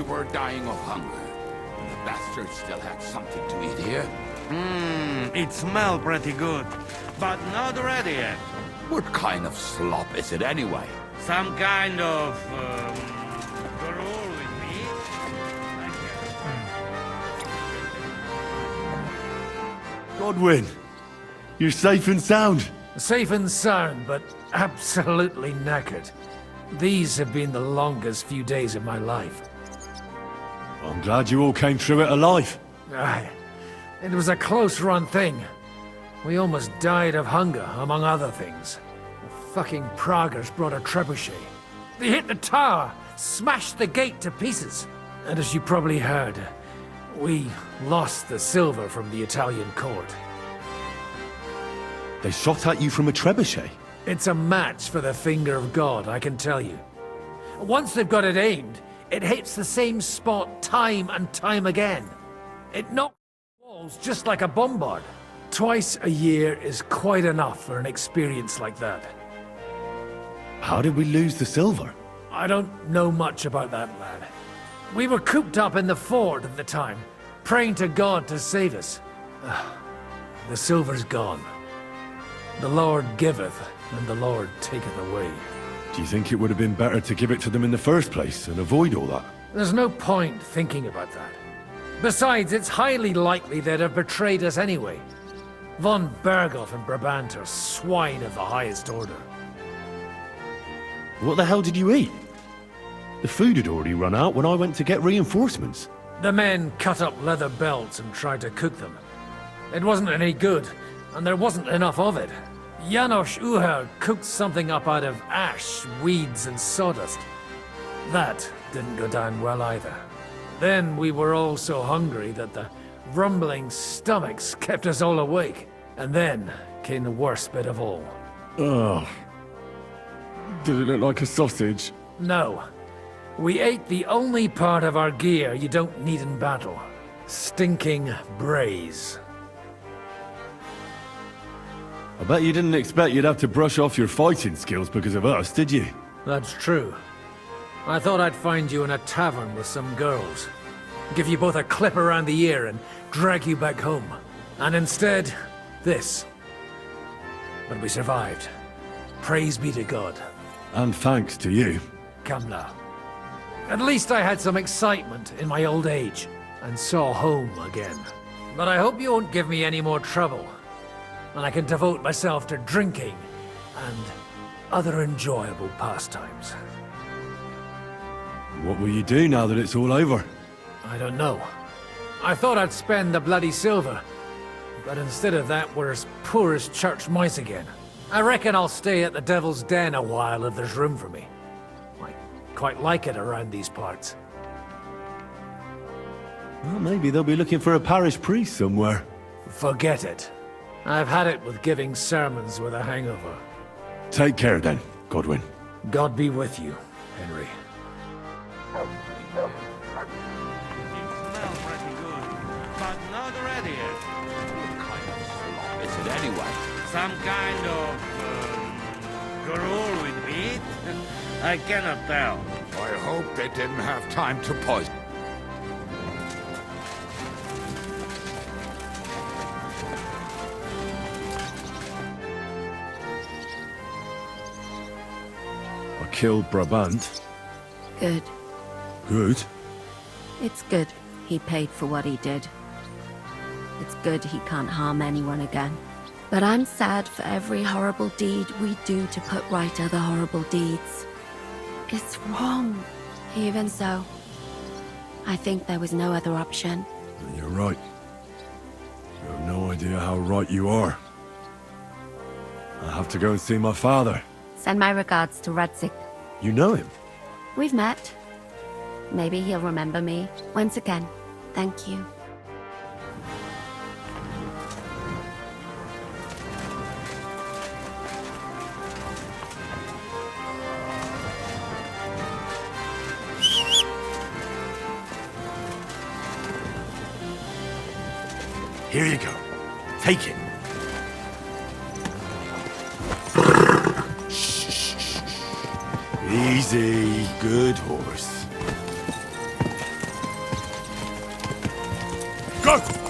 were dying of hunger. And the bastards still had something to eat here. It smells pretty good, but not ready yet. What kind of slop is it anyway? Some kind of, gruel with meat? Godwin, you're safe and sound. Safe and sound, but absolutely knackered. These have been the longest few days of my life. I'm glad you all came through it alive. Aye. It was a close-run thing. We almost died of hunger, among other things. The fucking Praguers brought a trebuchet. They hit the tower, smashed the gate to pieces. And as you probably heard, we lost the silver from the Italian court. They shot at you from a trebuchet. It's a match for the finger of God, I can tell you. Once they've got it aimed, it hits the same spot time and time again. It knocks walls just like a bombard. Twice a year is quite enough for an experience like that. How did we lose the silver? I don't know much about that, lad. We were cooped up in the fort at the time, praying to God to save us. The silver's gone. The Lord giveth, and the Lord taketh away. Do you think it would have been better to give it to them in the first place and avoid all that? There's no point thinking about that. Besides, it's highly likely they'd have betrayed us anyway. Von Berghoff and Brabant are swine of the highest order. What the hell did you eat? The food had already run out when I went to get reinforcements. The men cut up leather belts and tried to cook them. It wasn't any good, and there wasn't enough of it. Janos Uher cooked something up out of ash, weeds, and sawdust. That didn't go down well either. Then we were all so hungry that the rumbling stomachs kept us all awake. And then came the worst bit of all. Ugh. Did it look like a sausage? No. We ate the only part of our gear you don't need in battle. Stinking braise. I bet you didn't expect you'd have to brush off your fighting skills because of us, did you? That's true. I thought I'd find you in a tavern with some girls. Give you both a clip around the ear and drag you back home. And instead, this. But we survived. Praise be to God. And thanks to you. Come now. At least I had some excitement in my old age, and saw home again. But I hope you won't give me any more trouble, and I can devote myself to drinking and other enjoyable pastimes. What will you do now that it's all over? I don't know. I thought I'd spend the bloody silver, but instead of that, we're as poor as church mice again. I reckon I'll stay at the Devil's Den a while if there's room for me. I quite like it around these parts. Well, maybe they'll be looking for a parish priest somewhere. Forget it. I've had it with giving sermons with a hangover. Take care then, Godwin. God be with you, Henry. It smells pretty good, but not ready yet. What kind of slop is it anyway? Some kind of, gruel with meat? I cannot tell. I hope they didn't have time to poison. I killed Brabant. Good. Good. It's good he paid for what he did. It's good he can't harm anyone again. But I'm sad for every horrible deed we do to put right other horrible deeds. It's wrong. Even so, I think there was no other option. You're right. You have no idea how right you are. I have to go and see my father. Send my regards to Rudzik. You know him? We've met. Maybe he'll remember me. Once again, thank you. Here you go. Take it. Easy, good horse. Go!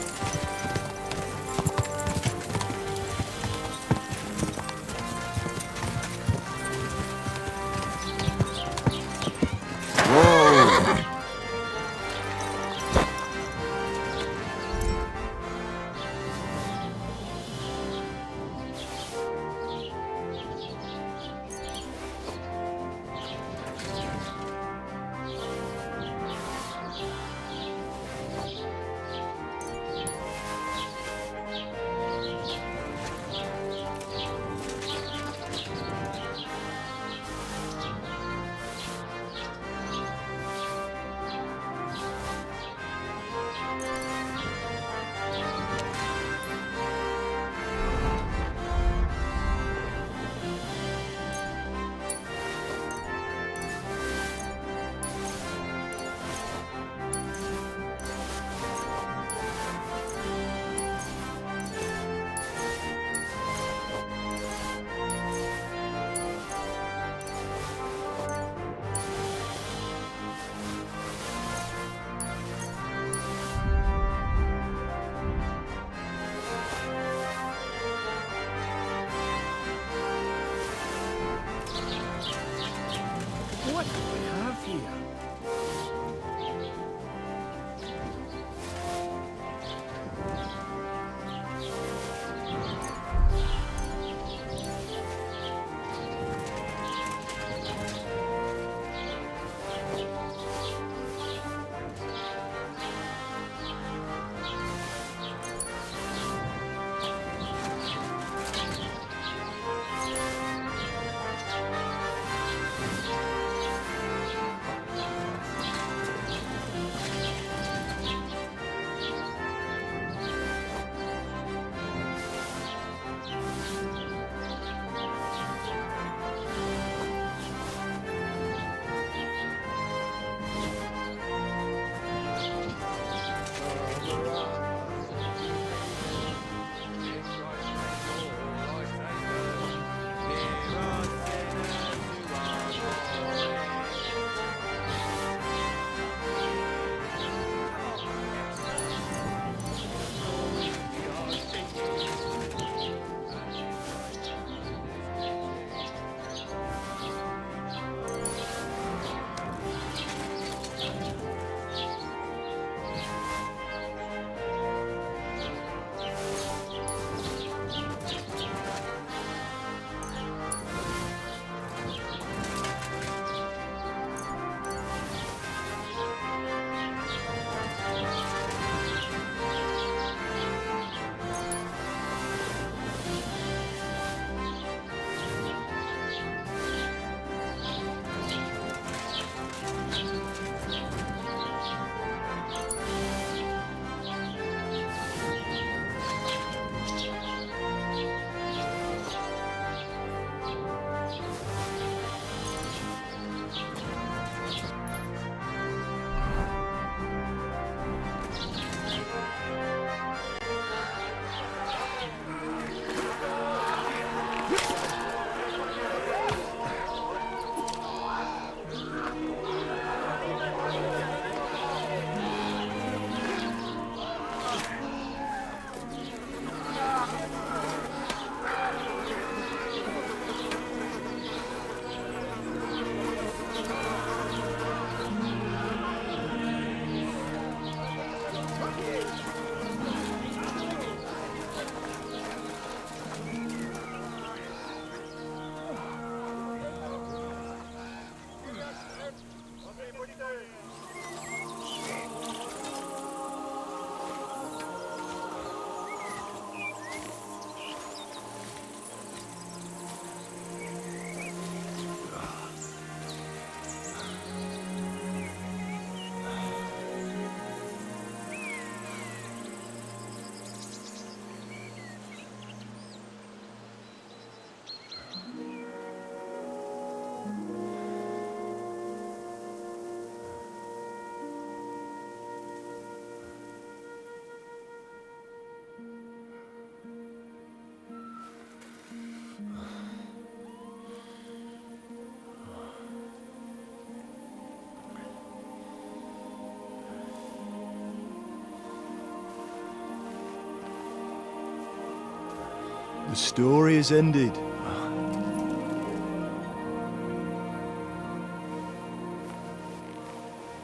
The story is ended.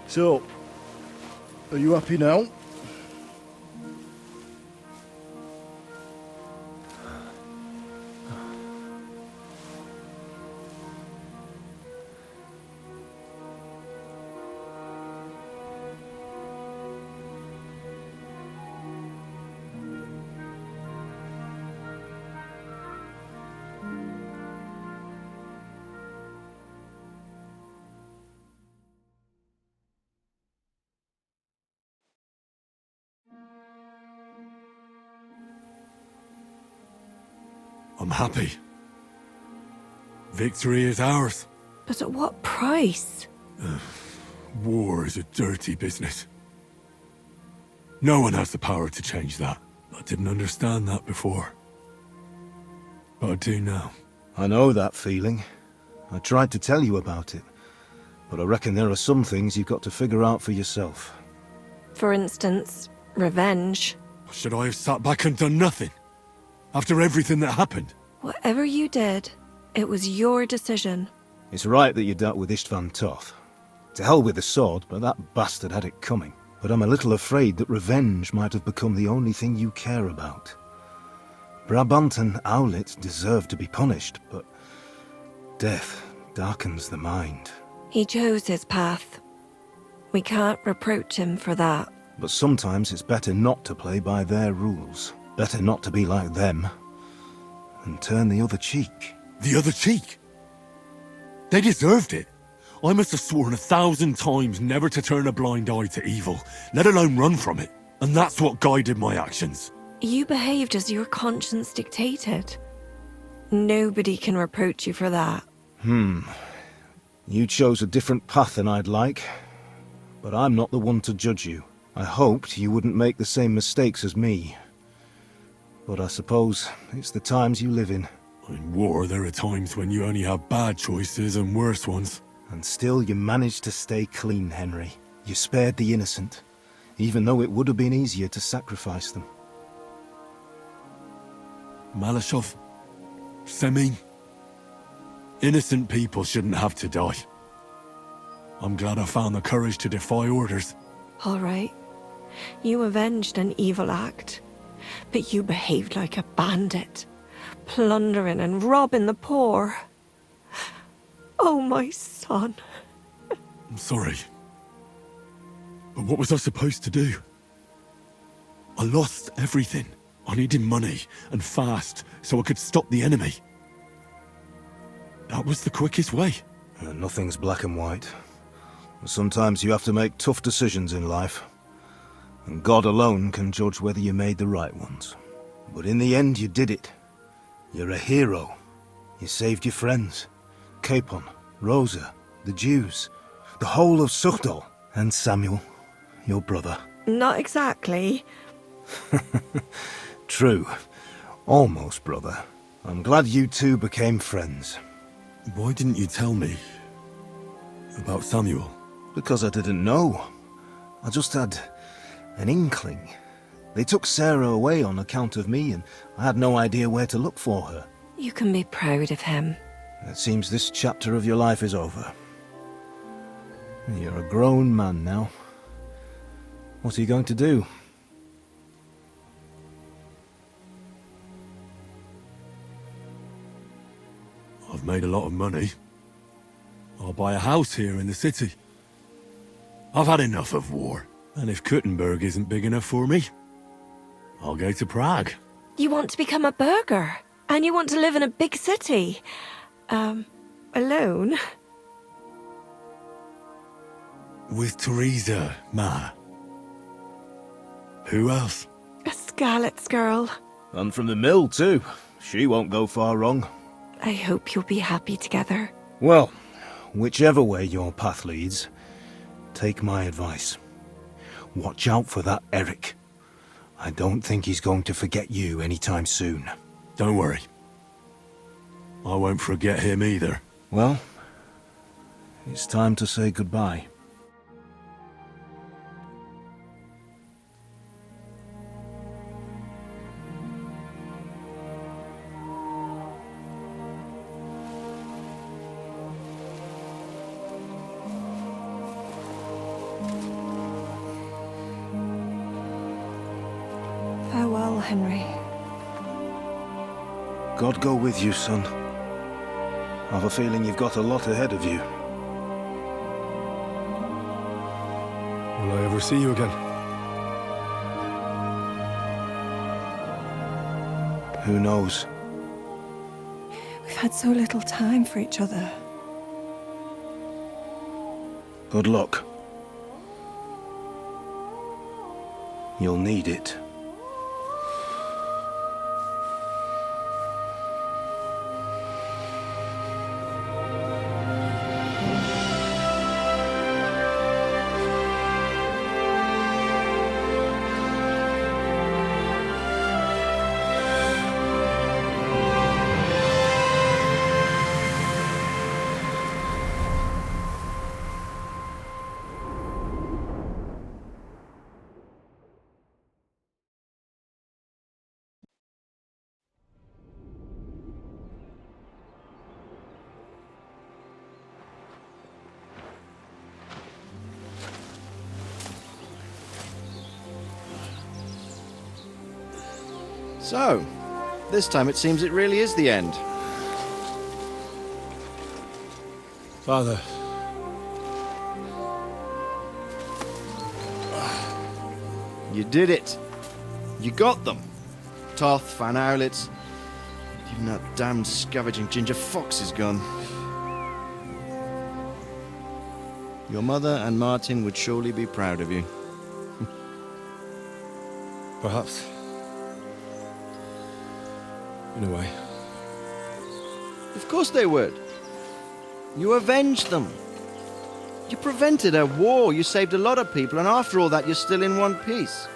So, are you happy now? I'm happy. Victory is ours. But at what price? War is a dirty business. No one has the power to change that. I didn't understand that before. But I do now. I know that feeling. I tried to tell you about it. But I reckon there are some things you've got to figure out for yourself. For instance, revenge. Should I have sat back and done nothing? After everything that happened? Whatever you did, it was your decision. It's right that you dealt with Istvan tough. To hell with the sword, but that bastard had it coming. But I'm a little afraid that revenge might have become the only thing you care about. Brabant and Owlet deserve to be punished, but death darkens the mind. He chose his path. We can't reproach him for that. But sometimes it's better not to play by their rules. Better not to be like them. And turn the other cheek. The other cheek? They deserved it. I must have sworn 1,000 times never to turn a blind eye to evil, let alone run from it. And that's what guided my actions. You behaved as your conscience dictated. Nobody can reproach you for that. You chose a different path than I'd like. But I'm not the one to judge you. I hoped you wouldn't make the same mistakes as me. But I suppose it's the times you live in. In war, there are times when you only have bad choices and worse ones. And still you managed to stay clean, Henry. You spared the innocent, even though it would have been easier to sacrifice them. Malashov, Semin. Innocent people shouldn't have to die. I'm glad I found the courage to defy orders. All right. You avenged an evil act. But you behaved like a bandit, plundering and robbing the poor. Oh, my son. I'm sorry. But what was I supposed to do? I lost everything. I needed money, and fast, so I could stop the enemy. That was the quickest way. Nothing's black and white. Sometimes you have to make tough decisions in life. And God alone can judge whether you made the right ones. But in the end, you did it. You're a hero. You saved your friends. Capon, Rosa, the Jews, the whole of Suchdol, and Samuel, your brother. Not exactly. True. Almost brother. I'm glad you two became friends. Why didn't you tell me about Samuel? Because I didn't know. I just had an inkling. They took Sarah away on account of me, and I had no idea where to look for her. You can be proud of him. It seems this chapter of your life is over. You're a grown man now. What are you going to do? I've made a lot of money. I'll buy a house here in the city. I've had enough of war. And if Kuttenberg isn't big enough for me, I'll go to Prague. You want to become a burgher, and you want to live in a big city. Alone? With Teresa, Ma. Who else? A Skalitz girl. And from the mill, too. She won't go far wrong. I hope you'll be happy together. Well, whichever way your path leads, take my advice. Watch out for that Eric. I don't think he's going to forget you anytime soon. Don't worry. I won't forget him either. Well, it's time to say goodbye. Farewell, Henry. God go with you, son. I've a feeling you've got a lot ahead of you. Will I ever see you again? Who knows? We've had so little time for each other. Good luck. You'll need it. So, this time it seems it really is the end. Father, You did it. You got them. Toth, Van Owlitz. Even that damned scavenging ginger fox is gone. Your mother and Martin would surely be proud of you. perhaps. In a way. Of course they would. You avenged them. You prevented a war, you saved a lot of people, and after all that, you're still in one piece.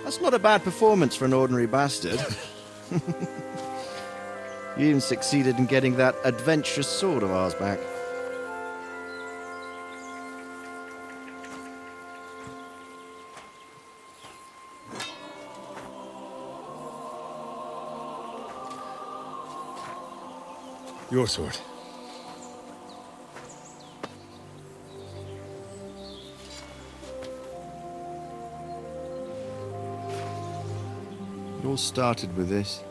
That's not a bad performance for an ordinary bastard. You even succeeded in getting that adventurous sword of ours back. Your sword. It all started with this.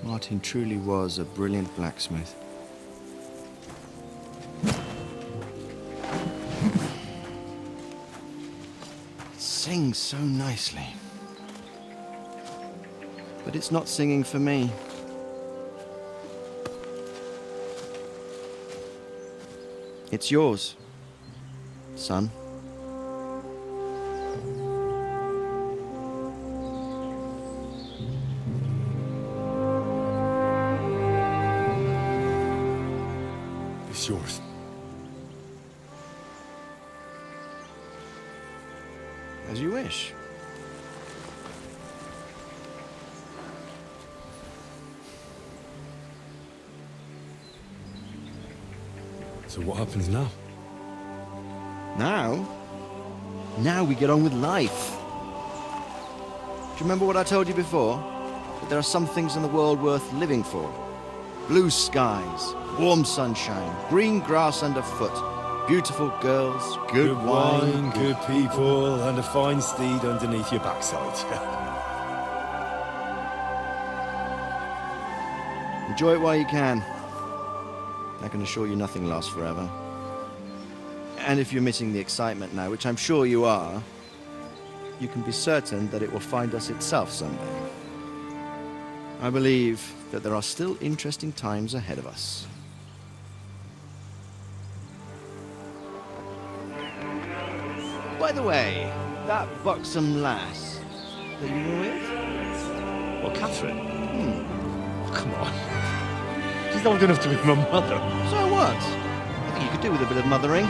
Martin truly was a brilliant blacksmith. It sings so nicely. But it's not singing for me. It's yours, son. It's yours. As you wish. So what happens now? Now we get on with life. Do you remember what I told you before? That there are some things in the world worth living for. Blue skies, warm sunshine, green grass underfoot, beautiful girls, good wine, good people, and a fine steed underneath your backside. Enjoy it while you can. I can assure you nothing lasts forever. And if you're missing the excitement now, which I'm sure you are, you can be certain that it will find us itself someday. I believe that there are still interesting times ahead of us. By the way, that buxom lass that you were with? What, Catherine? Oh, come on. She's old enough to be my mother. So what? I think you could do with a bit of mothering.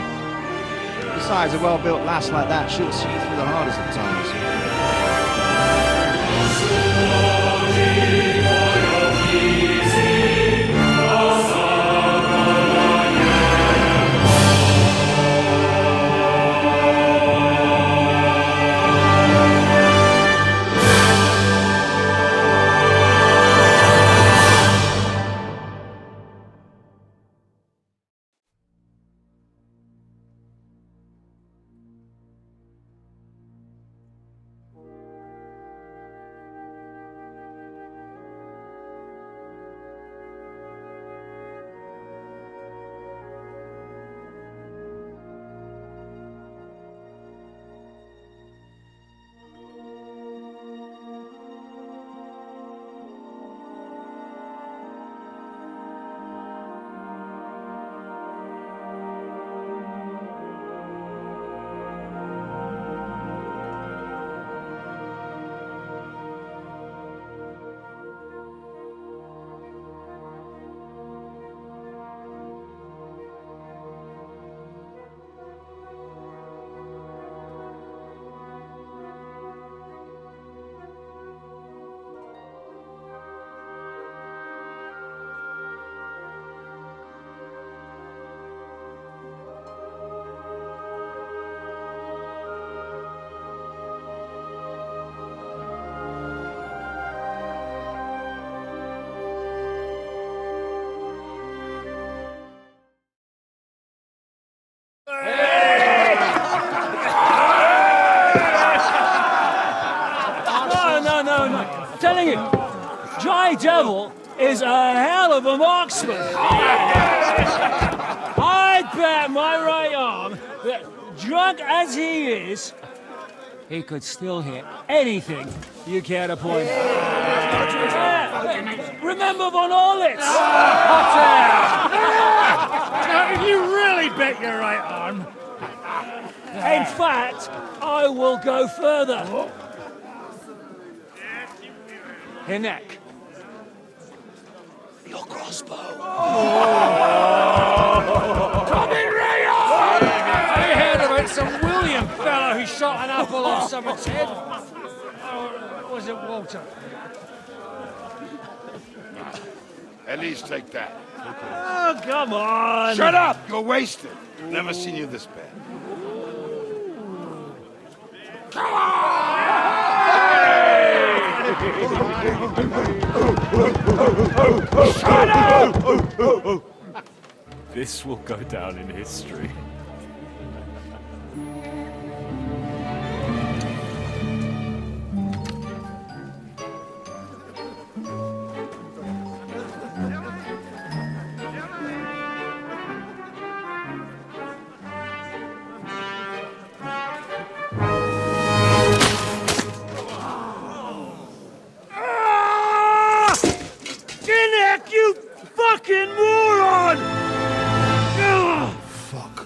Besides, a well-built lass like that, she'll see you through the hardest of I'm telling you, Jai Devil is a hell of a marksman. I'd bet my right arm that, drunk as he is, he could still hit anything you care to point. Remember Von Orlitz? Now, you really bet your right arm. In fact, I will go further. Her neck. Your crossbow. Tommy Ray! I heard about some William fella who shot an apple off someone's head. Or was it Walter? At least take that. Oh, come on. Shut up! You're wasted. Never seen you this bad. Shut up! This will go down in history. Ginnick, you fucking moron! Fuck.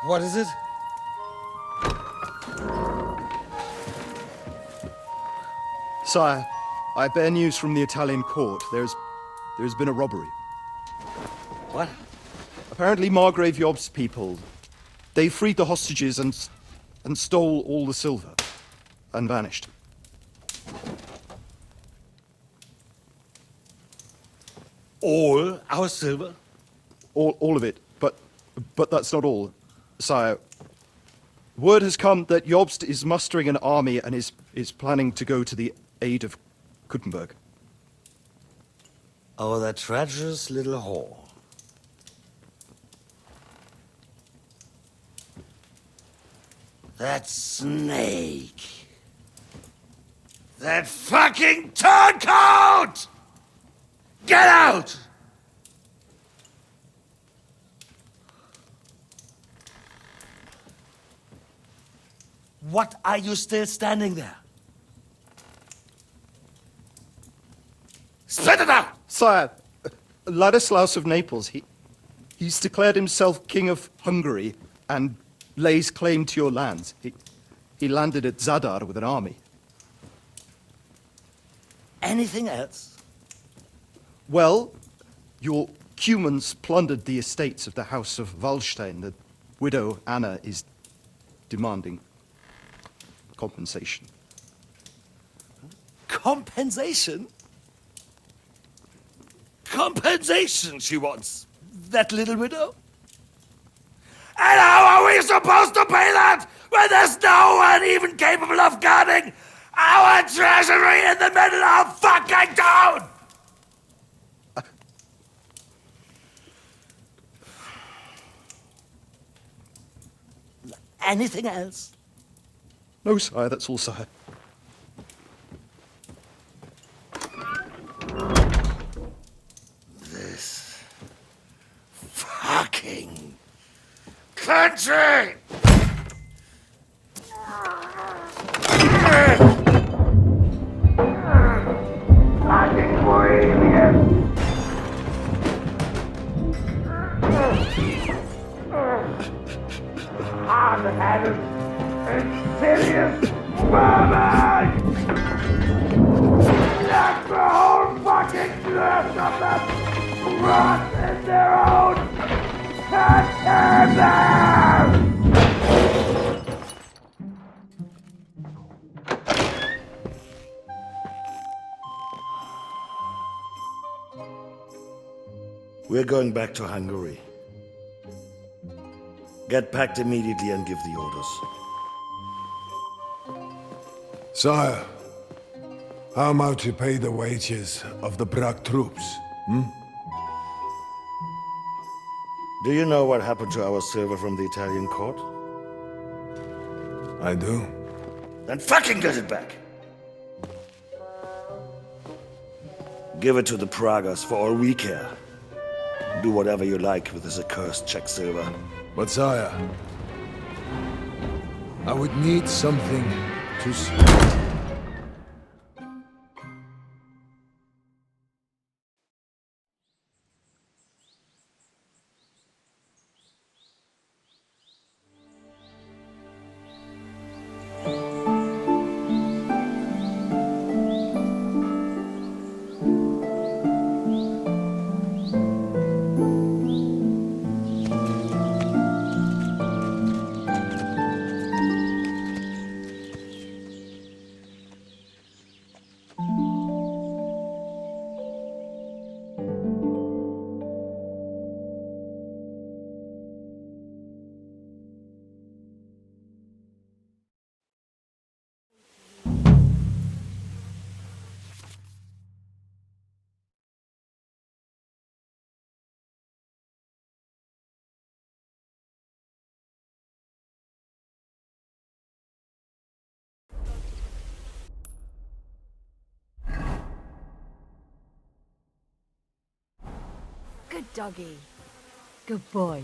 What is it? Sire, I bear news from the Italian court. There's been a robbery. What? Apparently Margrave Yob's people, they freed the hostages and stole all the silver and vanished. All our silver? All of it, but that's not all, sire. Word has come that Jobst is mustering an army and is planning to go to the aid of Kuttenberg. Oh, that treacherous little whore. That snake. That fucking turncoat! Get out! What are you still standing there? Spit it out! Sire, Ladislaus of Naples, he's declared himself King of Hungary and lays claim to your lands. He landed at Zadar with an army. Anything else? Well, your Cumans plundered the estates of the House of Wallstein. The widow Anna is demanding compensation. Compensation? Compensation she wants, that little widow? And how are we supposed to pay that when there's no one even capable of guarding our treasury in the middle of fucking town? Anything else? No, sire, that's all, sire. This fucking country! Fucking Bohemian! Hard-headed, insidious vermin! Let the whole fucking rest of them rot in their own containers! We're going back to Hungary. Get packed immediately and give the orders. Sire, how am I to pay the wages of the Prague troops? Do you know what happened to our silver from the Italian court? I do. Then fucking get it back! Give it to the Pragas for all we care. Do whatever you like with this accursed Czech silver. But sire, I would need something to see. Good doggy. Good boy.